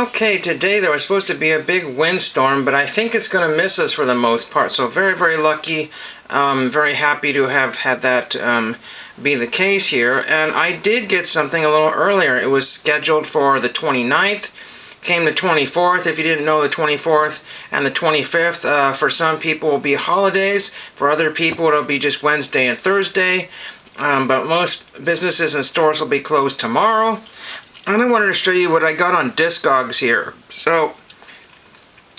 Okay, today there was supposed to be a big windstorm, but I think it's going to miss us for the most part. So very, very lucky. Very happy to have had that be the case here. And I did get something a little earlier. It was scheduled for the 29th. Came the 24th. If you didn't know, the 24th and the 25th for some people will be holidays. For other people it'll be just Wednesday and Thursday. But most businesses and stores will be closed tomorrow. And I wanted to show you what I got on Discogs here. So,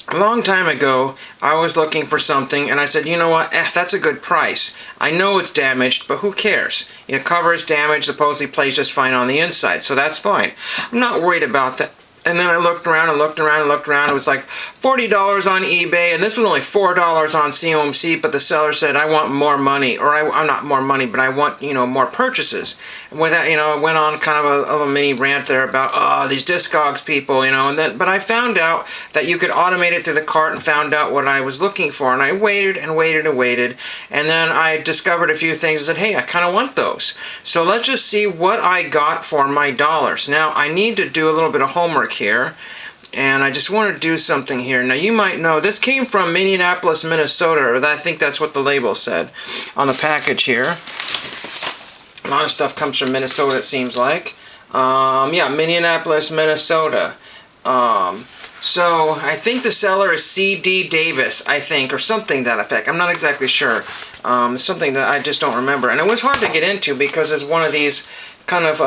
a long time ago, I was looking for something, and I said, you know what, that's a good price. I know it's damaged, but who cares? You know, cover is damaged, supposedly plays just fine on the inside, so that's fine. I'm not worried about that. And then I looked around and looked around and looked around. It was like $40 on eBay, and this was only $4 on COMC, but the seller said, I want more money, or I'm not more money, but I want, you know, more purchases. And with that, you know, I went on kind of a little mini rant there about, oh, these Discogs people, you know, and then, but I found out that you could automate it through the cart and found out what I was looking for, and I waited and waited and waited, and then I discovered a few things and said, hey, I kind of want those. So let's just see what I got for my dollars. Now, I need to do a little bit of homework here, and I just want to do something here. Now you might know this came from Minneapolis, Minnesota, or I think that's what the label said on the package here. A lot of stuff comes from Minnesota, it seems like. Yeah, Minneapolis, Minnesota. So I think the seller is C.D. Davis, I think, or something to that effect. I'm not exactly sure. Something that I just don't remember, and it was hard to get into because it's one of these kind of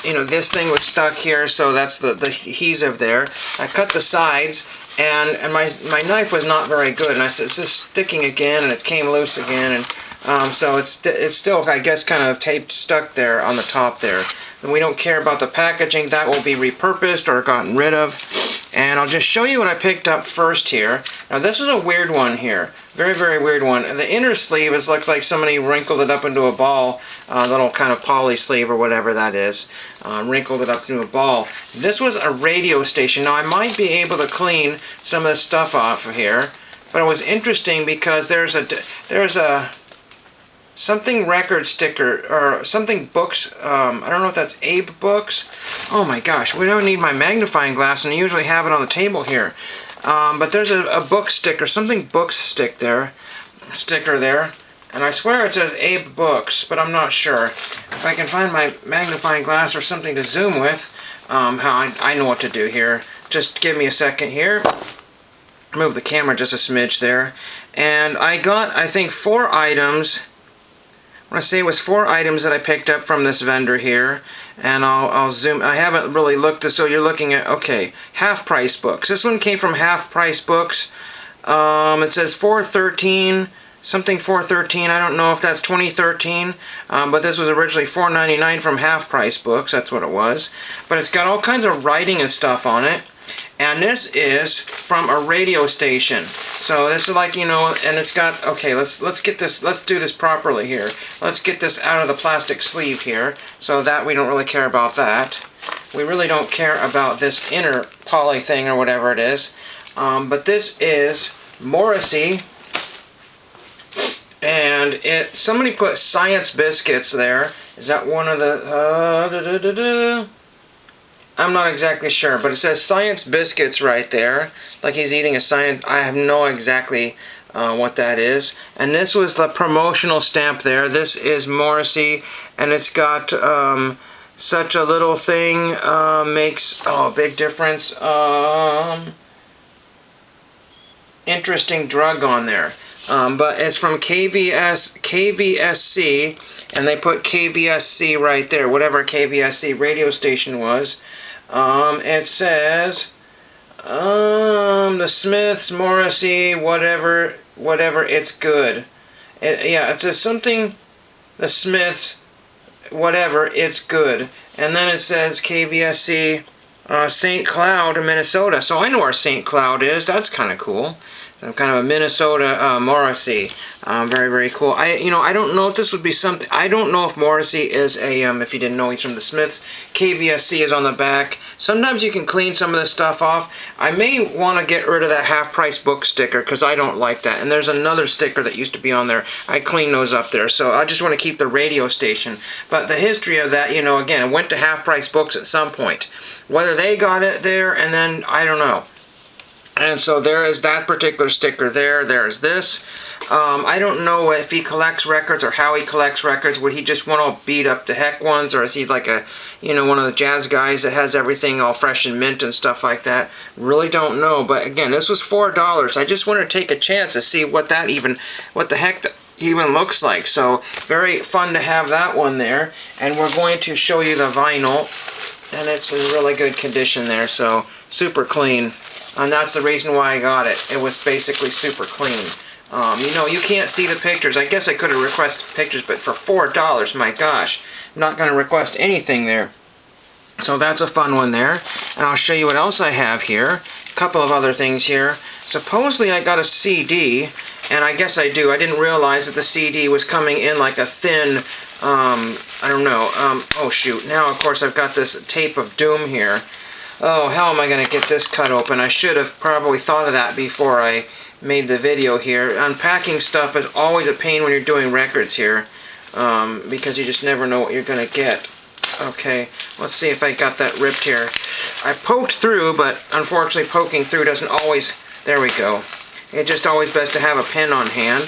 you know, this thing was stuck here, so that's the adhesive there. I cut the sides, and my knife was not very good, and it's just sticking again, and it came loose again, and so it's still, I guess, kind of taped stuck there on the top there. And we don't care about the packaging. That will be repurposed or gotten rid of. And I'll just show you what I picked up first here. Now this is a weird one here. Very, very weird one. The inner sleeve looks like somebody wrinkled it up into a ball. Little kind of poly sleeve or whatever that is. Wrinkled it up into a ball. This was a radio station. Now I might be able to clean some of this stuff off of here. But it was interesting because there's a something record sticker, or something books, I don't know if that's Abe Books. Oh my gosh, we don't need my magnifying glass, and I usually have it on the table here. But there's a book sticker, something books sticker there, and I swear it says Abe Books, but I'm not sure. If I can find my magnifying glass or something to zoom with, how I know what to do here. Just give me a second here. Move the camera just a smidge there. And I got, I think, 4 items. I want to say it was 4 items that I picked up from this vendor here, and I'll zoom. I haven't really looked, so you're looking at, okay, half price books. This one came from Half Price Books. It says 413, something 413. I don't know if that's 2013, but this was originally $4.99 from Half Price Books. That's what it was. But it's got all kinds of writing and stuff on it. And this is from a radio station. So this is like, you know, and it's got, okay, let's get this, let's do this properly here. Let's get this out of the plastic sleeve here, so that we don't really care about that. We really don't care about this inner poly thing or whatever it is. But this is Morrissey, and somebody put Science Biscuits there. Is that one of the, I'm not exactly sure, but it says Science Biscuits right there, like he's eating a science. I have no exactly what that is. And this was the promotional stamp there. This is Morrissey, and it's got such a little thing makes a big difference. Interesting drug on there. But it's from KVSC, and they put KVSC right there, whatever KVSC radio station was. It says the Smiths, Morrissey, whatever, it's good. Yeah, it says something, the Smiths, whatever, it's good. And then it says KVSC, St. Cloud, Minnesota. So I know where St. Cloud is. That's kind of cool. kind of a Minnesota Morrissey. Very, very cool. I don't know if this would be something. I don't know if Morrissey is a. If you didn't know, he's from the Smiths. KVSC is on the back. Sometimes you can clean some of this stuff off. I may want to get rid of that half-price book sticker because I don't like that. And there's another sticker that used to be on there. I cleaned those up there. So I just want to keep the radio station. But the history of that, again, it went to half-price books at some point. Whether they got it there and then, I don't know. And so there is that particular sticker there. There's this. I don't know if he collects records or how he collects records. Would he just want all beat up to heck ones, or is he like a, one of the jazz guys that has everything all fresh and mint and stuff like that? Really don't know. But again, this was $4. I just wanted to take a chance to see what the heck that even looks like. So very fun to have that one there. And we're going to show you the vinyl, and it's in really good condition there. So super clean. And that's the reason why I got it. It was basically super clean. You can't see the pictures. I guess I could have requested pictures, but for $4, my gosh, I'm not going to request anything there. So that's a fun one there. And I'll show you what else I have here. A couple of other things here. Supposedly I got a CD, and I guess I do. I didn't realize that the CD was coming in like a thin, I don't know. Oh shoot, now of course I've got this tape of doom here. Oh, how am I going to get this cut open? I should have probably thought of that before I made the video here. Unpacking stuff is always a pain when you're doing records here, because you just never know what you're going to get. Okay, let's see if I got that ripped here. I poked through, but unfortunately poking through doesn't always... There we go. It's just always best to have a pen on hand.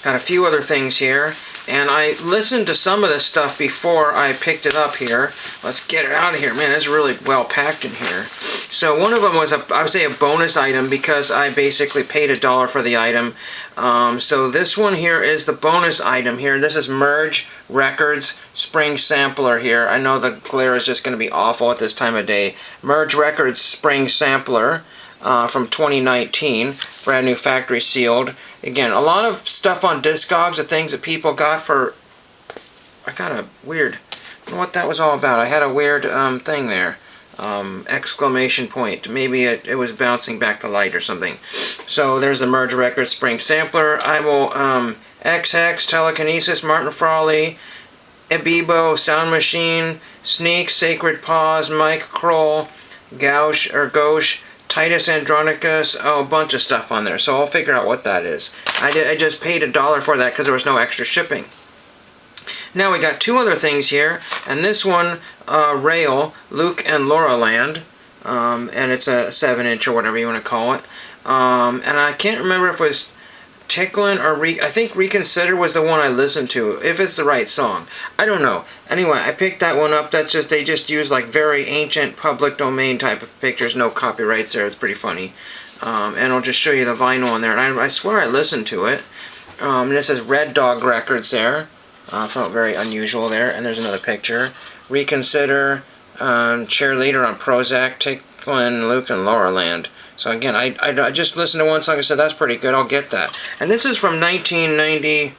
Got a few other things here. And I listened to some of this stuff before I picked it up here. Let's get it out of here. Man, it's really well packed in here. So one of them was, I would say, a bonus item because I basically paid $1 for the item. So this one here is the bonus item here. This is Merge Records Spring Sampler here. I know the glare is just going to be awful at this time of day. Merge Records Spring Sampler. From 2019, brand new factory sealed. Again, a lot of stuff on Discogs, the things that people got for... I got a weird... I don't know what that was all about. I had a weird thing there. Exclamation point. Maybe it was bouncing back the light or something. So there's the Merge Records Spring Sampler. I will... XX, Telekinesis, Martin Frawley, Ebibo, Sound Machine, Sneak, Sacred Paws, Mike Kroll, Gauche, Titus Andronicus, a bunch of stuff on there. So I'll figure out what that is. I just paid $1 for that because there was no extra shipping. Now we got two other things here, and this one, Rail, Luke and Laura Land, and it's a 7-inch or whatever you want to call it. And I can't remember if it was Ticklin' or I think Reconsider was the one I listened to, if it's the right song. I don't know. Anyway, I picked that one up. That's just, they just use like very ancient public domain type of pictures, no copyrights there. It's pretty funny. And I'll just show you the vinyl on there. And I swear I listened to it. And it says Red Dog Records there. Felt very unusual there. And there's another picture. Reconsider, Cheerleader on Prozac, Ticklin', Luke and Laura Land. So again, I just listened to one song and said, that's pretty good, I'll get that. And this is from 1990,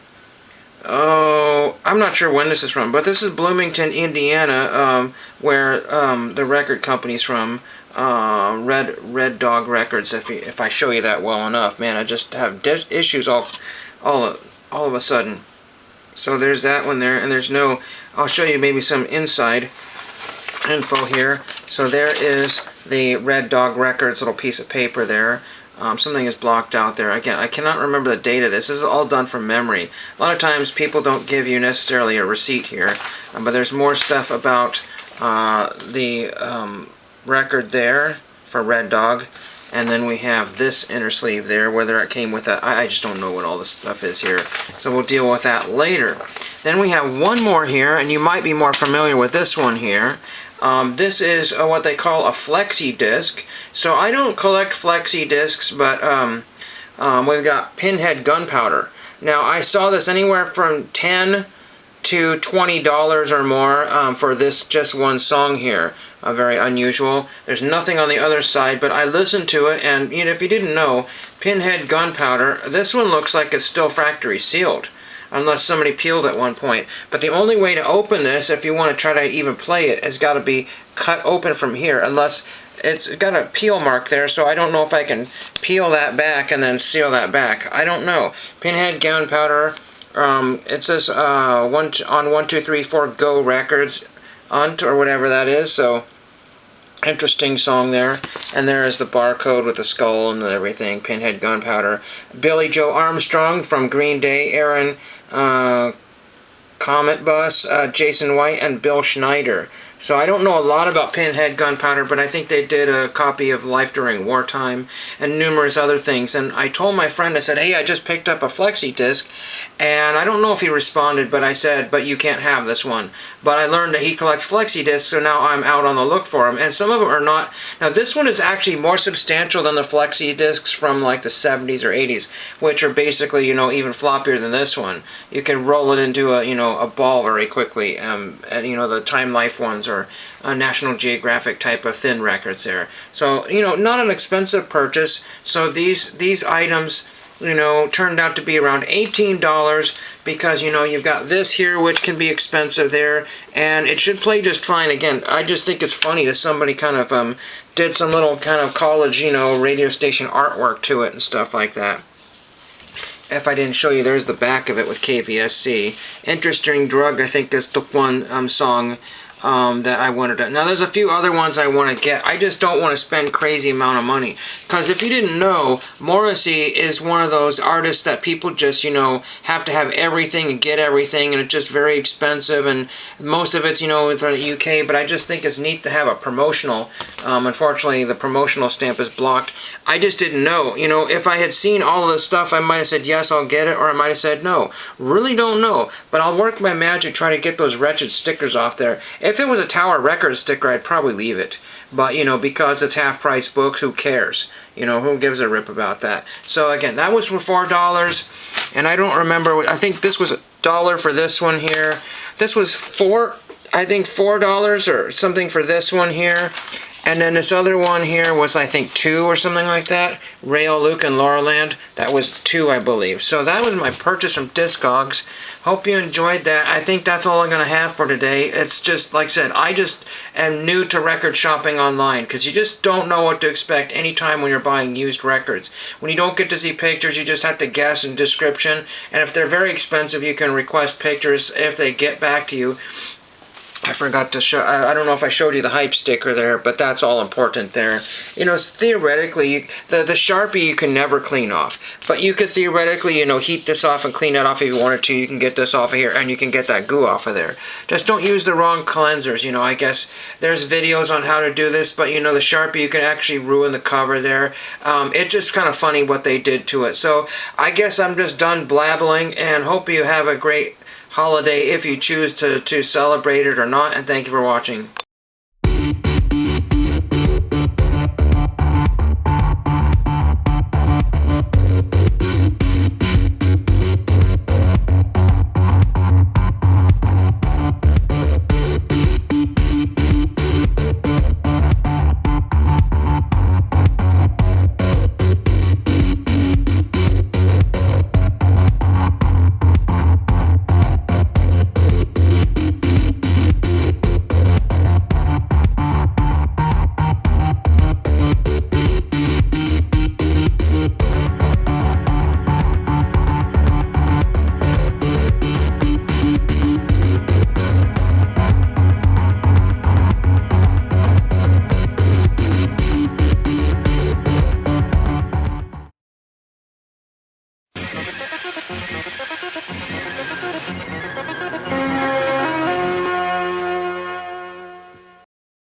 I'm not sure when this is from, but this is Bloomington, Indiana, where the record company's from, Red Dog Records, if I show you that well enough. Man, I just have issues all of a sudden. So there's that one there, and there's no, I'll show you maybe some inside info here. So there is the Red Dog Records little piece of paper there. Something is blocked out there. Again, I cannot remember the date of this. This is all done from memory. A lot of times people don't give you necessarily a receipt here, but there's more stuff about the record there for Red Dog. And then we have this inner sleeve there, whether it came with that. I just don't know what all this stuff is here. So we'll deal with that later. Then we have one more here, and you might be more familiar with this one here. This is what they call a flexi disc. So I don't collect flexi discs, but we've got Pinhead Gunpowder. Now I saw this anywhere from $10 to $20 or more for this just one song here. Very unusual. There's nothing on the other side, but I listened to it, and if you didn't know, Pinhead Gunpowder, this one looks like it's still factory sealed. unless somebody peeled at one point. But the only way to open this, if you want to try to even play it, has got to be cut open from here, unless it's got a peel mark there, so I don't know if I can peel that back and then seal that back. I don't know. Pinhead Gunpowder. It says on 1, 2, 3, 4 Go Records, Unt, or whatever that is, so interesting song there. And there is the barcode with the skull and everything. Pinhead Gunpowder. Billy Joe Armstrong from Green Day, Aaron Comet Bus, Jason White, and Bill Schneider. So I don't know a lot about Pinhead Gunpowder, but I think they did a copy of Life During Wartime and numerous other things. And I told my friend, I said, hey, I just picked up a flexi disc, and I don't know if he responded, but I said, but you can't have this one. But I learned that he collects flexi discs, so now I'm out on the look for them. And some of them are not. Now this one is actually more substantial than the flexi discs from like the 70s or 80s, which are basically, even floppier than this one. You can roll it into a ball very quickly. And the Time Life ones or National Geographic type of thin records there. So, not an expensive purchase. So these items, turned out to be around $18 because, you've got this here, which can be expensive there, and it should play just fine. Again, I just think it's funny that somebody kind of did some little kind of college, radio station artwork to it and stuff like that. If I didn't show you, there's the back of it with KVSC. Interesting Drug, I think, is the one song that I wanted to. Now there's a few other ones I want to get. I just don't want to spend crazy amount of money, because if you didn't know, Morrissey is one of those artists that people just have to have everything and get everything, and it's just very expensive, and most of it's it's from the UK. But I just think it's neat to have a promotional. Unfortunately, the promotional stamp is blocked. I just didn't know. If I had seen all of this stuff, I might have said yes, I'll get it, or I might have said no. Really don't know, but I'll work my magic try to get those wretched stickers off there. If it was a Tower Records sticker, I'd probably leave it. But, because it's half-price books, who cares? Who gives a rip about that? So, again, that was for $4. And I don't remember, I think this was $1 for this one here. This was $4 or something for this one here. And then this other one here was, I think, $2 or something like that. Rail, Luke, and Laura Land. That was $2, I believe. So that was my purchase from Discogs. Hope you enjoyed that. I think that's all I'm going to have for today. It's just, like I said, I just am new to record shopping online, because you just don't know what to expect anytime when you're buying used records. When you don't get to see pictures, you just have to guess in description. And if they're very expensive, you can request pictures if they get back to you. I forgot to show, I don't know if I showed you the hype sticker there, but that's all important there. Theoretically, the Sharpie you can never clean off. But you could theoretically, heat this off and clean it off if you wanted to. You can get this off of here, and you can get that goo off of there. Just don't use the wrong cleansers. I guess there's videos on how to do this, but the Sharpie, you can actually ruin the cover there. It's just kind of funny what they did to it. So I guess I'm just done blabbling, and hope you have a great holiday if you choose to celebrate it or not, and thank you for watching.